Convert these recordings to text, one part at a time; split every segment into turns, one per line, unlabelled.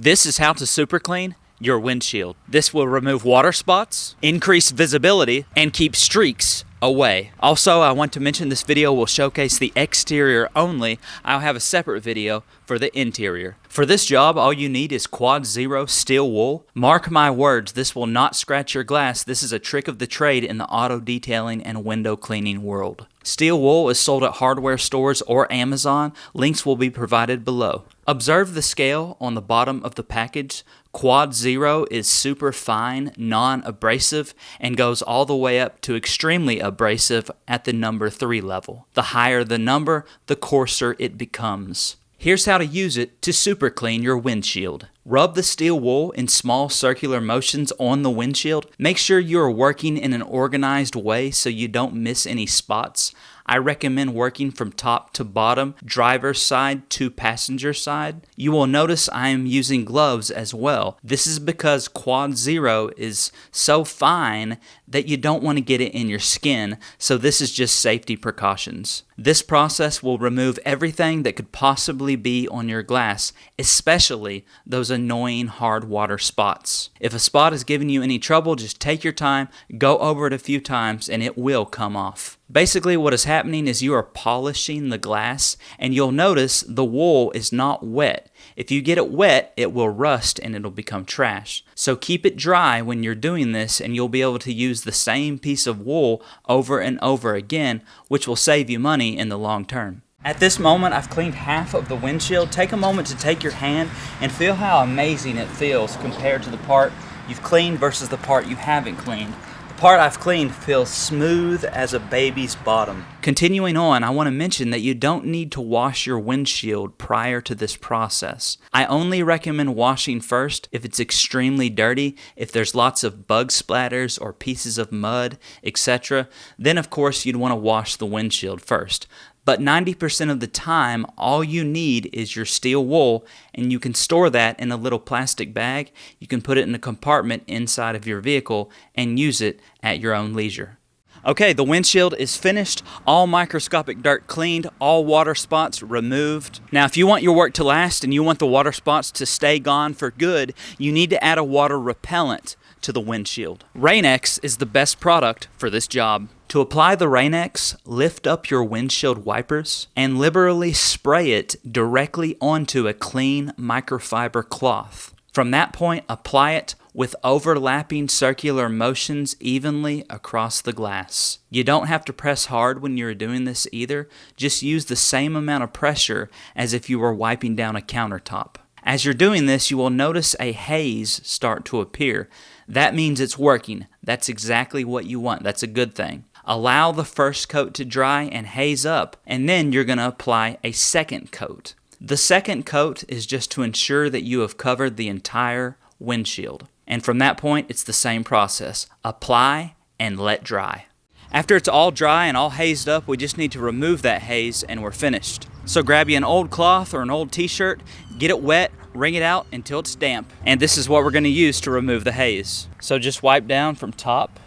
This is how to super clean your windshield. This will remove water spots, increase visibility, and keep streaks away. Also, I want to mention this video will showcase the exterior only. I'll have a separate video for the interior. For this job, all you need is Quad Zero steel wool. Mark my words, this will not scratch your glass. This is a trick of the trade in the auto detailing and window cleaning world. Steel wool is sold at hardware stores or Amazon. Links will be provided below. Observe the scale on the bottom of the package. Quad Zero is super fine, non-abrasive, and goes all the way up to extremely abrasive at the number 3 level. The higher the number, the coarser it becomes. Here's how to use it to super clean your windshield. Rub the steel wool in small circular motions on the windshield. Make sure you are working in an organized way so you don't miss any spots. I recommend working from top to bottom, driver's side to passenger side. You will notice I am using gloves as well. This is because Quad Zero is so fine that you don't want to get it in your skin, so this is just safety precautions. This process will remove everything that could possibly be on your glass, especially those annoying hard water spots. If a spot is giving you any trouble, just take your time, go over it a few times, and it will come off. Basically, what is happening is you are polishing the glass, and you'll notice the wool is not wet. If you get it wet, it will rust and it'll become trash. So keep it dry when you're doing this, and you'll be able to use the same piece of wool over and over again, which will save you money in the long term. At this moment, I've cleaned half of the windshield. Take a moment to take your hand and feel how amazing it feels compared to the part you've cleaned versus the part you haven't cleaned. The part I've cleaned feels smooth as a baby's bottom. Continuing on, I want to mention that you don't need to wash your windshield prior to this process. I only recommend washing first if it's extremely dirty, if there's lots of bug splatters or pieces of mud, etc. Then of course you'd want to wash the windshield first. But 90% of the time, all you need is your steel wool, and you can store that in a little plastic bag. You can put it in a compartment inside of your vehicle and use it at your own leisure. Okay, the windshield is finished, all microscopic dirt cleaned, all water spots removed. Now, if you want your work to last and you want the water spots to stay gone for good, you need to add a water repellent to the windshield. Rain-X is the best product for this job. To apply the Rain-X, lift up your windshield wipers and liberally spray it directly onto a clean microfiber cloth. From that point, apply it with overlapping circular motions evenly across the glass. You don't have to press hard when you're doing this either. Just use the same amount of pressure as if you were wiping down a countertop. As you're doing this, you will notice a haze start to appear. That means it's working. That's exactly what you want. That's a good thing. Allow the first coat to dry and haze up, and then you're going to apply a second coat. The second coat is just to ensure that you have covered the entire windshield. And from that point, it's the same process. Apply and let dry. After it's all dry and all hazed up, we just need to remove that haze and we're finished. So grab you an old cloth or an old t-shirt, get it wet, wring it out until it's damp. And this is what we're going to use to remove the haze. So just wipe down from top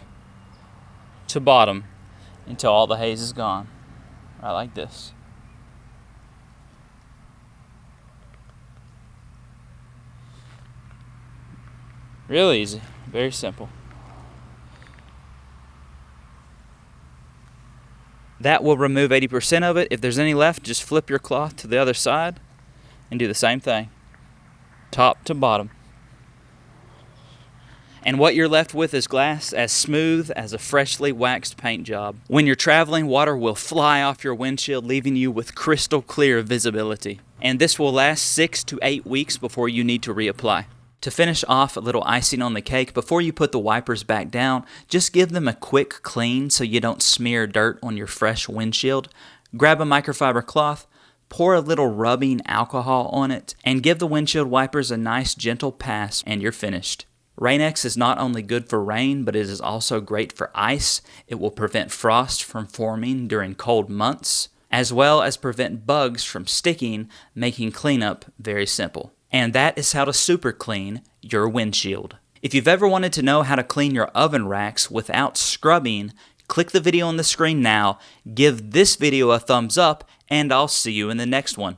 to bottom until all the haze is gone. Right like this. Real easy, very simple. That will remove 80% of it. If there's any left, just flip your cloth to the other side and do the same thing, top to bottom. And what you're left with is glass as smooth as a freshly waxed paint job. When you're traveling, water will fly off your windshield, leaving you with crystal clear visibility. And this will last 6 to 8 weeks before you need to reapply. To finish off a little icing on the cake, before you put the wipers back down, just give them a quick clean so you don't smear dirt on your fresh windshield. Grab a microfiber cloth, pour a little rubbing alcohol on it, and give the windshield wipers a nice gentle pass, and you're finished. Rain-X is not only good for rain, but it is also great for ice. It will prevent frost from forming during cold months, as well as prevent bugs from sticking, making cleanup very simple. And that is how to super clean your windshield. If you've ever wanted to know how to clean your oven racks without scrubbing, click the video on the screen now, give this video a thumbs up, and I'll see you in the next one.